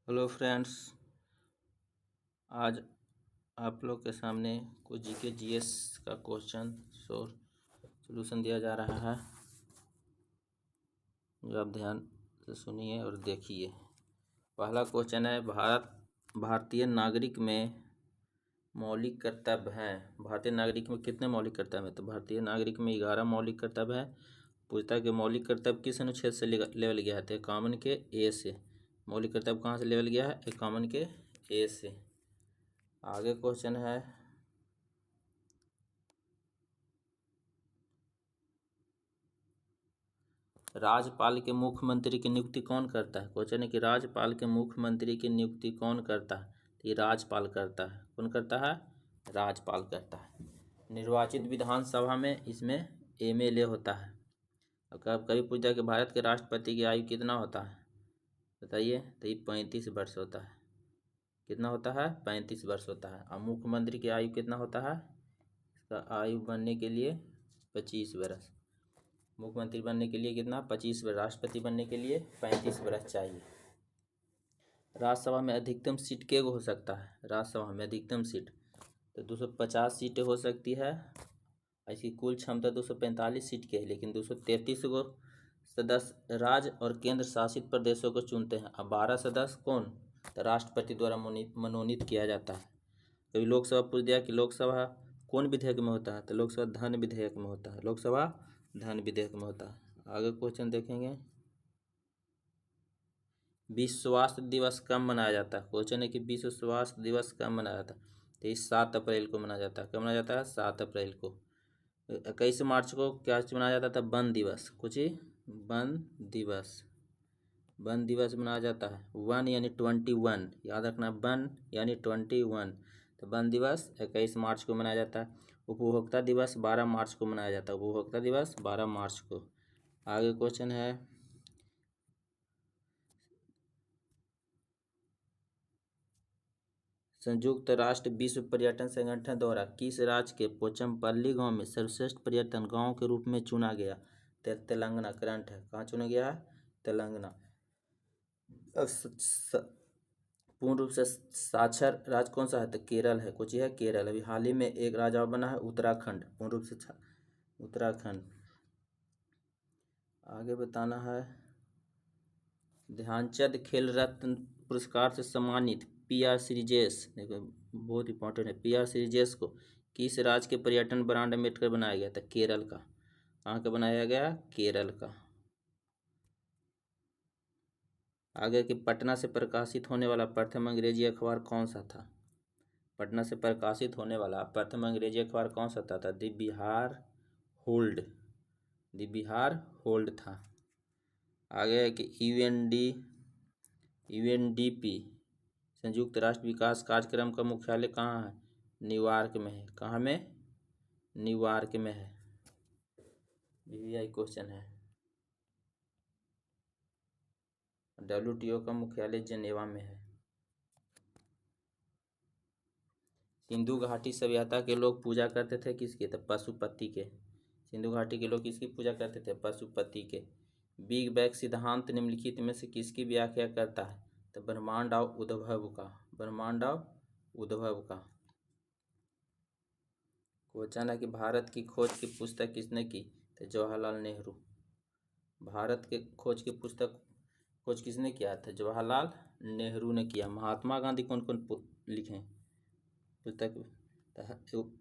Hello friends, आज आप लोग के सामने कुछ जीके जीएस का क्वेश्चन सॉल्यूशन दिया जा रहा है, जो आप ध्यान से सुनिए और देखिए। पहला क्वेश्चन है, भारतीय नागरिक में मौलिक कर्तव्य हैं। भारतीय नागरिक में कितने मौलिक कर्तव्य हैं? तो भारतीय नागरिक में 11 मौलिक कर्तव्य है। पूछता है कि मौलिक कर्तव्य किस अनुच्छेद से लेवल गया है? तो कॉमन के ए से। मौलिक कर्तव्य कहाँ से लेवल गया है? कॉमन के ए से। आगे क्वेश्चन है, राज्यपाल के मुख्यमंत्री की नियुक्ति कौन करता है? क्वेश्चन है कि राज्यपाल के मुख्यमंत्री की नियुक्ति कौन करता है? ये राज्यपाल करता है। कौन करता है? राज्यपाल करता है। निर्वाचित विधानसभा में इसमें एमएलए होता है। और कभी पूछा कि भारत के राष्ट्रपति की आयु कितना होता है? बताइए। तो ये 35 वर्ष होता है। कितना होता है? 35 वर्ष होता है। और मुख्यमंत्री की आयु कितना होता है? इसका आयु बनने के लिए 25 वर्ष। मुख्यमंत्री बनने के लिए कितना? 25 वर्ष। राष्ट्रपति बनने के लिए 35 वर्ष चाहिए। राज्यसभा में अधिकतम सीट के हो सकता है? राज्यसभा में अधिकतम सीट तो 250 सीटें हो सकती है। इसकी कुल क्षमता 245 सीट की है, लेकिन 233 को सदस्य राज्य और केंद्र शासित प्रदेशों को चुनते हैं। अब 12 सदस्य कौन? तो राष्ट्रपति द्वारा मनोनीत किया जाता है। कभी लोकसभा पूछ दिया कि लोकसभा कौन विधेयक में होता है? तो लोकसभा धन विधेयक में होता है। लोकसभा धन विधेयक में होता है। आगे क्वेश्चन देखेंगे, विश्व स्वास्थ्य दिवस कब मनाया जाता है? क्वेश्चन है कि विश्व स्वास्थ्य दिवस कब मनाया जाता है? तो इस 7 अप्रैल को मनाया जाता है। कब मनाया जाता है? 7 अप्रैल को। 21 मार्च को क्या मनाया जाता था? वन दिवस। कुछ ही वन दिवस। वन दिवस मनाया जाता है। वन यानी 21, याद रखना, वन यानी 21। तो वन दिवस 21 मार्च को मनाया जाता है। उपभोक्ता दिवस 12 मार्च को मनाया जाता है। उपभोक्ता दिवस 12 मार्च को। आगे क्वेश्चन है, संयुक्त राष्ट्र विश्व पर्यटन संगठन द्वारा किस राज्य के पोचमपल्ली गांव में सर्वश्रेष्ठ पर्यटन गांव के रूप में चुना गया? तेलंगाना। करंट है, कहाँ चुना गया? तेलंगाना। पूर्ण रूप से साक्षर राज्य कौन सा है? तो केरल है। कुछ है केरल। अभी हाल ही में एक राज्य बना है उत्तराखंड। पूर्ण रूप से उत्तराखंड। आगे बताना है, ध्यानचंद खेल रत्न पुरस्कार से सम्मानित पीआर श्रीजेश, देखो बहुत इंपॉर्टेंट है, पीआर श्रीजेश को किस राज्य के पर्यटन ब्रांड अम्बेडकर बनाया गया था? केरल का। कहाँ का बनाया गया? केरल का। आगे कि पटना से प्रकाशित होने वाला प्रथम अंग्रेजी अखबार कौन सा था? पटना से प्रकाशित होने वाला प्रथम अंग्रेजी अखबार कौन सा था? The Bihar hold. The Bihar hold था। आगे है कि यूएनडीपी संयुक्त राष्ट्र विकास कार्यक्रम का मुख्यालय कहाँ है? न्यूयॉर्क में है। कहाँ में? न्यूयॉर्क में है। बीबीआई क्वेश्चन है। डब्ल्यूटीओ का मुख्यालय जेनेवा में है। सिंधु घाटी सभ्यता के लोग पूजा करते थे किसके? तो पशुपति के। सिंधु घाटी के लोग किसकी पूजा करते थे? पशुपति के। बिग बैंग सिद्धांत निम्नलिखित में से किसकी व्याख्या करता है? तो ब्रह्मांड और उद्भव का। ब्रह्मांड और उद्भव का। क्वेश्चन है कि भारत की खोज की पुस्तक किसने की? तो जवाहरलाल नेहरू। भारत के खोज की पुस्तक खोज किसने किया था? जवाहरलाल नेहरू ने किया। महात्मा गांधी कौन कौन लिखे पुस्तक?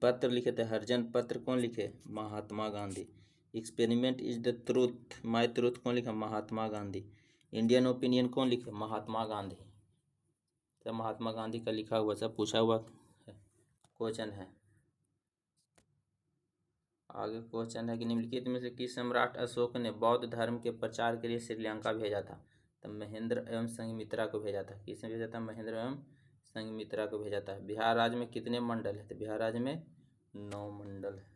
पत्र लिखे थे, हरिजन पत्र कौन लिखे? Mahatma Gandhi. Experiment is the truth, my truth कौन लिखा? महात्मा गांधी। इंडियन ओपिनियन कौन लिखे? महात्मा गांधी। तो महात्मा गांधी का लिखा हुआ सब पूछा हुआ क्वेश्चन है। आगे क्वेश्चन है कि निम्नलिखित में से किस सम्राट अशोक ने बौद्ध धर्म के प्रचार के लिए श्रीलंका भेजा था? तो महेंद्र एवं संघमित्रा को भेजा था। किसने भेजा था? महेंद्र एवं संघमित्रा को भेजा था। बिहार राज्य में कितने मंडल है? तो बिहार राज्य में 9 मंडल है।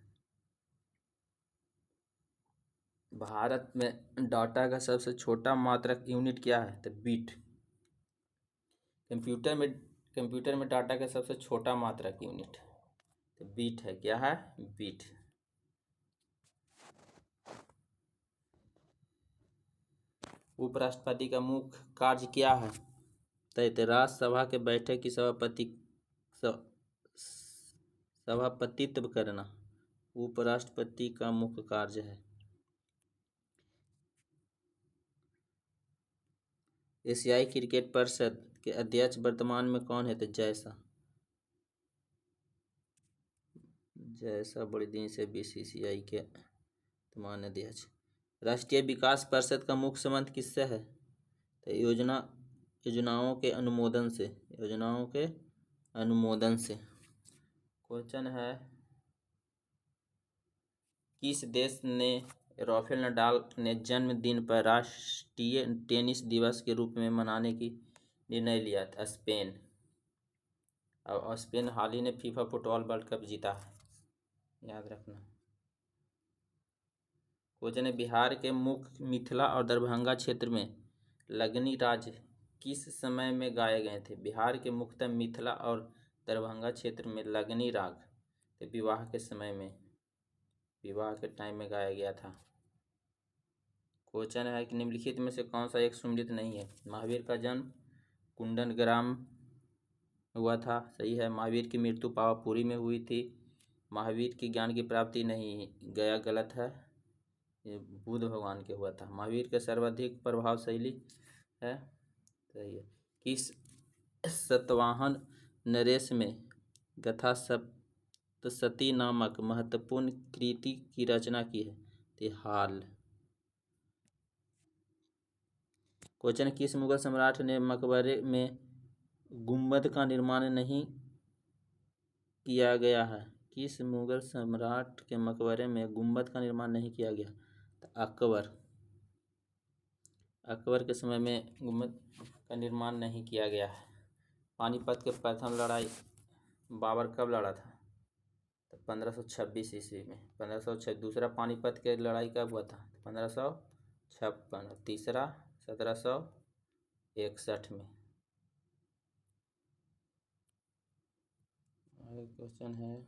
भारत में डाटा का सबसे छोटा मात्रक यूनिट क्या है? तो बीट। कंप्यूटर में डाटा का सबसे छोटा मात्रक यूनिट तो बीट है। क्या है? बीट। उपराष्ट्रपति का मुख्य कार्य क्या है? राज्यसभा के बैठक की सभापतित्व करना उपराष्ट्रपति का मुख्य कार्य है। एशियाई क्रिकेट परिषद के अध्यक्ष वर्तमान में कौन है? तो जैसा बड़े दिन से बीसीसीआई के वर्तमान अध्यक्ष। राष्ट्रीय विकास परिषद का मुख्य संबंध किससे है? तो योजनाओं के अनुमोदन से। क्वेश्चन है, किस देश ने राफेल नडाल ने जन्मदिन पर राष्ट्रीय टेनिस दिवस के रूप में मनाने की निर्णय लिया था? स्पेन। और स्पेन हाल ही ने फीफा फुटबॉल वर्ल्ड कप जीता है, याद रखना। क्वेश्चन है, बिहार के मुख्य मिथिला और दरभंगा क्षेत्र में लगनी राग किस समय में गाए गए थे? बिहार के मुख्यतः मिथिला और दरभंगा क्षेत्र में लगनी राग तो विवाह के टाइम में गाया गया था। क्वेश्चन है कि निम्नलिखित में से कौन सा एक सुमेलित नहीं है? महावीर का जन्म कुंडन ग्राम हुआ था, सही है। महावीर की मृत्यु पावापुरी में हुई थी। महावीर की ज्ञान की प्राप्ति नहीं गया, गलत है, ये बुद्ध भगवान के हुआ था। महावीर के सर्वाधिक प्रभावशाली है, सही है। किस सतवाहन नरेश में गाथा सप्तशती नामक महत्वपूर्ण कृति की रचना की है? हाल। क्वेश्चन, किस मुगल सम्राट ने मकबरे में गुंबद का निर्माण नहीं किया गया है? किस मुगल सम्राट के मकबरे में गुंबद का निर्माण नहीं किया गया? तो अकबर के समय में गुंबद का निर्माण नहीं किया गया है। पानीपत के प्रथम लड़ाई बाबर कब लड़ा था? तो 1526 ईस्वी में। 1506। दूसरा पानीपत की लड़ाई कब हुआ था? 1556। तीसरा 1761 में। क्वेश्चन है,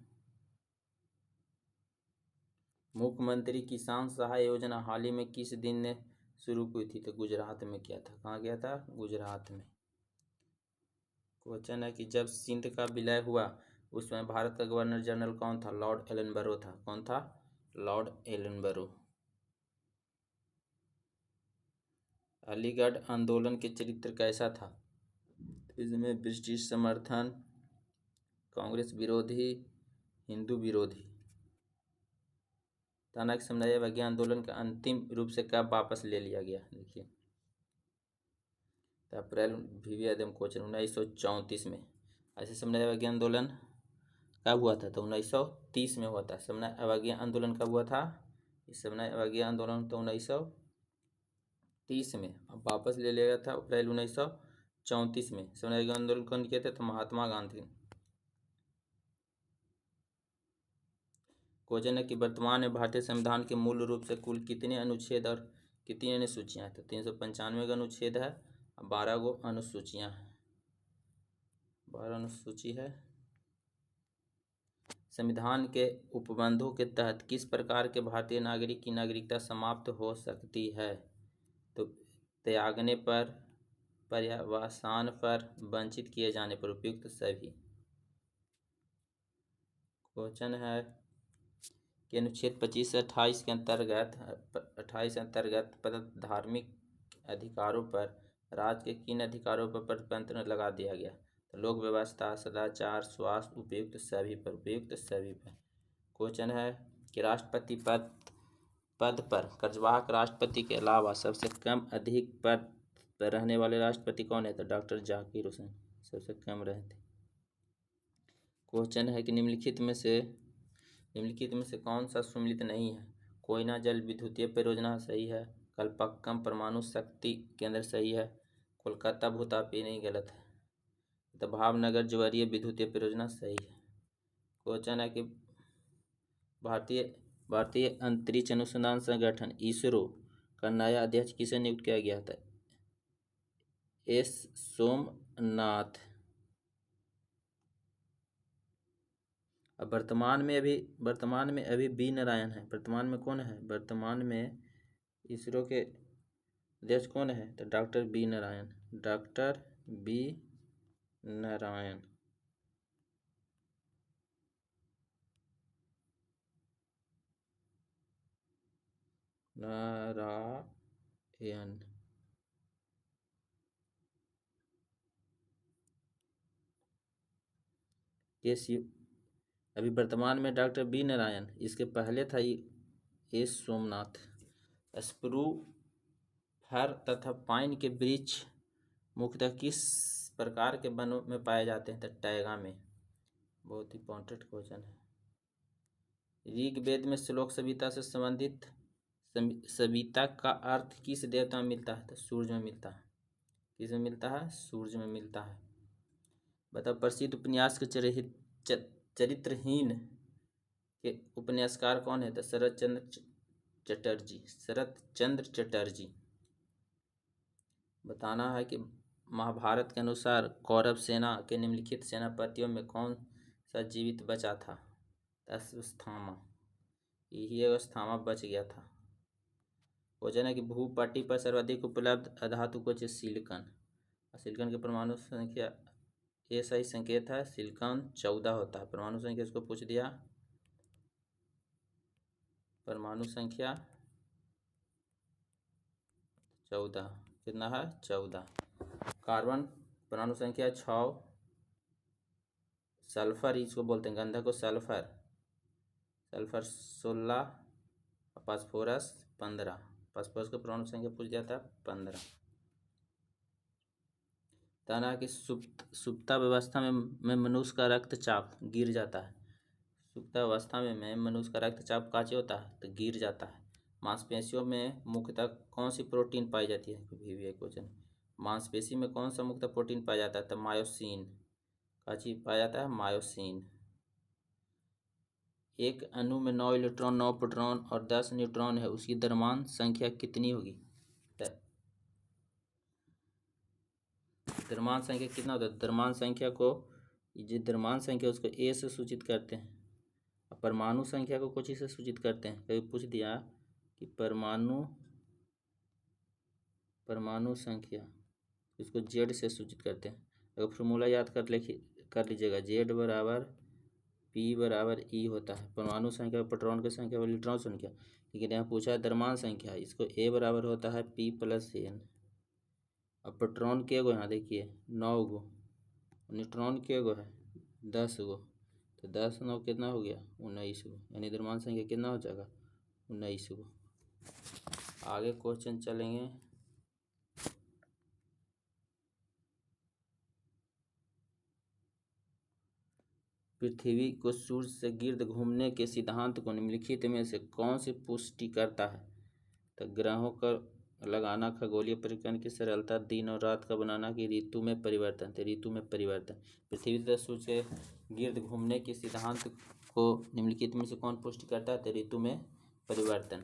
मुख्यमंत्री किसान सहाय योजना हाल ही में किस दिन ने शुरू की थी? तो गुजरात में किया था। कहाँ गया था? गुजरात में। क्वेश्चन है कि जब सिंध का विलय हुआ उसमें भारत का गवर्नर जनरल कौन था? लॉर्ड एलनबरो था। कौन था? Lord Ellenborough. अलीगढ़ आंदोलन के चरित्र कैसा था? इसमें ब्रिटिश समर्थन, कांग्रेस विरोधी, हिंदू विरोधी। तानाक समुदाय अवज्ञा आंदोलन का अंतिम रूप से कब वापस ले लिया गया? देखिए, तो अप्रैल क्वेश्चन 1934 में। ऐसे समुदाय अवज्ञा आंदोलन कब हुआ था? तो 1930 में हुआ था। समुदाय अवज्ञा आंदोलन कब हुआ था? इस समुदाय अवज्ञा आंदोलन तो 1930 में, अब वापस ले लिया गया था अप्रैल 1934 में। समुदाय अवज्ञा आंदोलन कौन किए थे? तो महात्मा गांधी। क्वेश्चन है कि वर्तमान में भारतीय संविधान के मूल रूप से कुल कितने अनुच्छेद और कितनी अनुसूचियां हैं? तो 395 का अनुच्छेद है, 12 गो अनुसूचियां हैं, 12 अनुसूची है। संविधान के उपबंधों के तहत किस प्रकार के भारतीय नागरिक की नागरिकता समाप्त हो सकती है? तो त्यागने पर, पर्यवसान पर, वंचित किए जाने पर, उपयुक्त सभी। क्वेश्चन है कि अनुच्छेद 25 से 28 के अंतर्गत प्रदत्त धार्मिक अधिकारों पर राज्य के किन अधिकारों पर प्रतिबंध लगा दिया गया? तो लोक व्यवस्था, सदाचार, स्वास्थ्य, उपयुक्त सभी पर, उपयुक्त सभी पर। क्वेश्चन है कि राष्ट्रपति पद पर कार्यवाहक राष्ट्रपति के अलावा सबसे कम अधिक पद पर रहने वाले राष्ट्रपति कौन है? तो डॉक्टर जाकिर हुसैन सबसे कम रहे थे। क्वेश्चन है कि निम्नलिखित में से कौन सा सुमेलित नहीं है? कोयना जल विद्युतीय परियोजना सही है। कलपक्कम परमाणु शक्ति केंद्र सही है। कोलकाता भूतापी नहीं, गलत है। तो भावनगर ज्वारीय विद्युतीय परियोजना सही है। क्वेश्चन है कि भारतीय अंतरिक्ष अनुसंधान संगठन इसरो का नया अध्यक्ष किसे नियुक्त किया गया था? एस सोमनाथ। अब वर्तमान में अभी बी नारायण है। वर्तमान में कौन है? वर्तमान में इसरो के अध्यक्ष कौन है? तो doctor B Narayan. Doctor B Narayan. Narayan. ये अभी वर्तमान में डॉक्टर बी नारायण, इसके पहले था एस सोमनाथ। स्प्रू, फर तथा पाइन के वृक्ष मुख्यतः किस प्रकार के वनों में पाए जाते हैं? तो टैगा में। बहुत इंपॉर्टेंट क्वेश्चन है। ऋग्वेद में श्लोक सविता से संबंधित सविता का अर्थ किस देवता में मिलता है? तो सूर्य में मिलता है। किस में मिलता है? सूर्य में मिलता है। बताओ, प्रसिद्ध उपन्यास के चरित्रहीन के उपन्यासकार कौन है? तो शरत चंद्र चटर्जी। बताना है कि महाभारत के अनुसार कौरव सेना के निम्नलिखित सेनापतियों में कौन सा जीवित बचा था? अश्वत्थामा। यही अश्वत्थामा बच गया था। क्वेश्चन है कि भूपट्टी पर सर्वाधिक उपलब्ध अधातु कुछ सिलिकॉन। सिलिकॉन की परमाणु संख्या, ये सही संकेत है, सिलिकॉन 14 होता है। परमाणु संख्या इसको पूछ दिया। परमाणु संख्या 14। कितना है? 14। कार्बन परमाणु संख्या 6। सल्फर इसको बोलते हैं, गंधक को सल्फर 16। फास्फोरस 15। फास्फोरस को परमाणु संख्या पूछ दिया था 15। तना कि सुप्तावस्था में मनुष्य का रक्तचाप गिर जाता है। सुप्तावस्था में मनुष्य का रक्तचाप काचे होता है? तो गिर जाता है। मांसपेशियों में मुख्यतः कौन सी प्रोटीन पाई जाती है? भी क्वेश्चन। मांसपेशी में कौन सा मुख्यतः प्रोटीन पाया जाता है? तो मायोसिन। काची पाया जाता है? मायोसिन। एक अणु में 9 इलेक्ट्रॉन, 9 प्रोटॉन और 10 न्यूट्रॉन है, उसकी द्रव्यमान संख्या कितनी होगी? द्रव्यमान संख्या कितना होता है? द्रव्यमान संख्या को, जो द्रव्यमान संख्या उसको ए से सूचित करते हैं, और परमाणु संख्या को कुछ से सूचित करते हैं। कभी पूछ दिया कि परमाणु संख्या इसको जेड से सूचित करते हैं। अगर फॉर्मूला याद कर लीजिएगा, जेड बराबर पी बराबर ई होता है। परमाणु संख्या प्रोटॉन की संख्या और इलेक्ट्रॉन संख्या। लेकिन यहाँ पूछा है द्रव्यमान संख्या, इसको ए बराबर होता है पी प्लस एन। अब प्रोटॉन के गो यहाँ देखिए 9 गो, न्यूट्रॉन के गो है 10 गो, तो 10 9 कितना हो गया? 19 गो। यानी द्रव्यमान संख्या कितना हो जाएगा? 19 गो। आगे क्वेश्चन चलेंगे। पृथ्वी को सूर्य से गिर्द घूमने के सिद्धांत को निम्नलिखित में से कौन सी पुष्टि करता है? तो ग्रहों का लगाना, खगोलीय परिक्रमण की सरलता, दिन और रात का बनाना, की ऋतु में परिवर्तन। तो ऋतु में परिवर्तन। पृथ्वी तथा सूर्य के गिर्द घूमने के सिद्धांत को निम्नलिखित में से कौन पुष्टि करता है? तो ऋतु में परिवर्तन।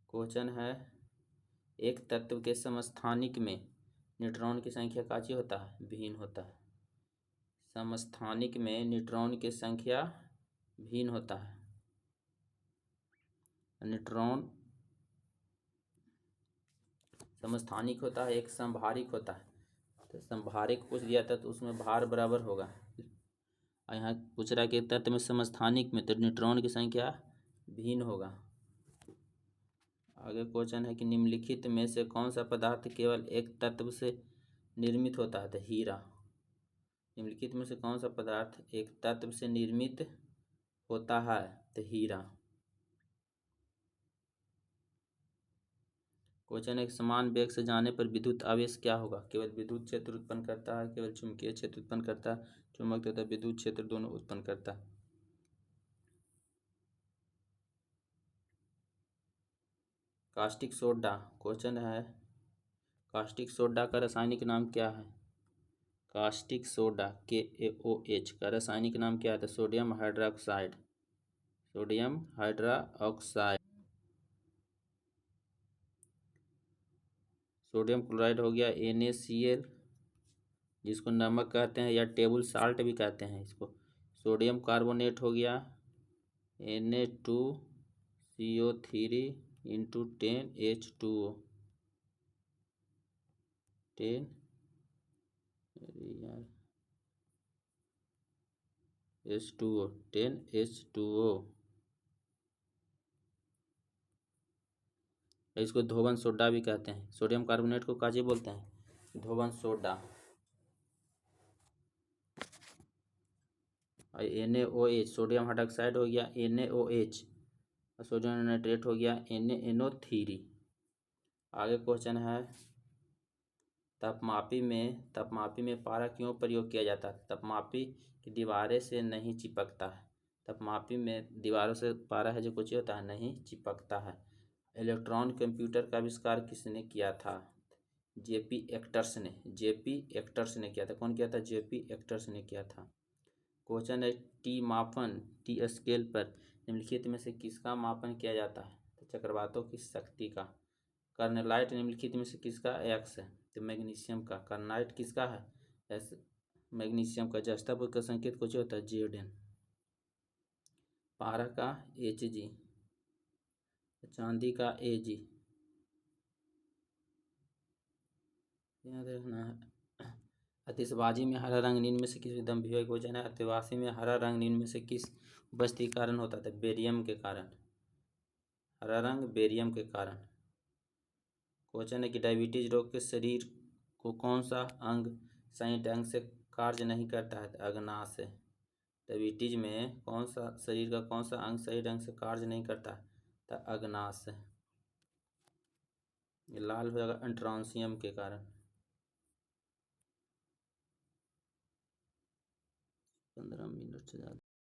क्वेश्चन है, एक तत्व के समस्थानिक में न्यूट्रॉन की संख्या काची होता है? भिन्न होता है। समस्थानिक में न्यूट्रॉन की संख्या भिन्न होता है। न्यूट्रॉन समस्थानिक होता है, एक संभारिक होता है। तो संभारिक पूछ दिया था तो उसमें भार बराबर होगा। यहाँ पूछ रहा है कि तत्व में समस्थानिक में, तो न्यूट्रॉन की संख्या भिन्न होगा। आगे क्वेश्चन है कि निम्नलिखित में से कौन सा पदार्थ केवल एक तत्व से निर्मित होता है? तो हीरा। निम्नलिखित में से कौन सा पदार्थ एक तत्व से निर्मित होता है? तो हीरा। क्वेश्चन है, समान वेग से जाने पर विद्युत आवेश क्या होगा? केवल विद्युत क्षेत्र उत्पन्न करता है, केवल चुंबकीय क्षेत्र उत्पन्न करता है, चुंबक तथा विद्युत क्षेत्र दोनों उत्पन्न करता है। Caustic soda. क्वेश्चन है, कास्टिक सोडा का रासायनिक नाम क्या है? कास्टिक सोडा KaOH का रासायनिक नाम क्या है? तो sodium hydroxide. Sodium hydroxide. Sodium chloride हो गया NaCl, जिसको नमक कहते हैं या टेबल साल्ट भी कहते हैं इसको। सोडियम कार्बोनेट हो गया Na2CO3 × 10H2O 10 अरे यार, H2O, 10H2O। इसको धोवन सोडा भी कहते हैं। सोडियम कार्बोनेट को काजी बोलते हैं, धोवन सोडा। और NaOH, सोडियम हाइड्रोक्साइड हो गया NaOH, और सोडियम नाइट्रेट हो गया NaNO3। आगे क्वेश्चन है, तापमापी में पारा क्यों प्रयोग किया जाता है? तापमापी की दीवारें से नहीं चिपकता है। तापमापी में दीवारों से पारा है जो कुछ होता है, नहीं चिपकता है। इलेक्ट्रॉन कंप्यूटर का आविष्कार किसने किया था? जेपी एक्टर्स ने किया था। कौन किया था? जेपी एक्टर्स ने किया था। क्वेश्चन है, टी स्केल पर निम्नलिखित में से किसका मापन किया जाता है? तो चक्रवातों की शक्ति का। कर्नलाइट निम्नलिखित में से किसका? एक्स है, तो मैग्नीशियम का। कर्नाइट किसका है? एस, मैग्नीशियम का। जस्तापुर का संकेत कुछ होता है, Zn। पारा का Hg, चांदी का Ag। याद रखना है। आतिशबाजी में हरा रंग निम्न में से किस दम विवेक भोजन है? आतिशबाजी में हरा रंग निम्न में से किस उपस्थिति के कारण होता था? बेरियम के कारण। हरा रंग बेरियम के कारण। क्वेश्चन है कि डायबिटीज रोग के शरीर को कौन सा अंग सही ढंग से कार्य नहीं करता है? अग्नाशय से। डायबिटीज में कौन सा शरीर का कौन सा अंग सही ढंग से कार्य नहीं करता है? तो अग्नाशय। ये लाल हो जाएगा एंट्रांसियम के कारण। 15 मिनट से ज़्यादा।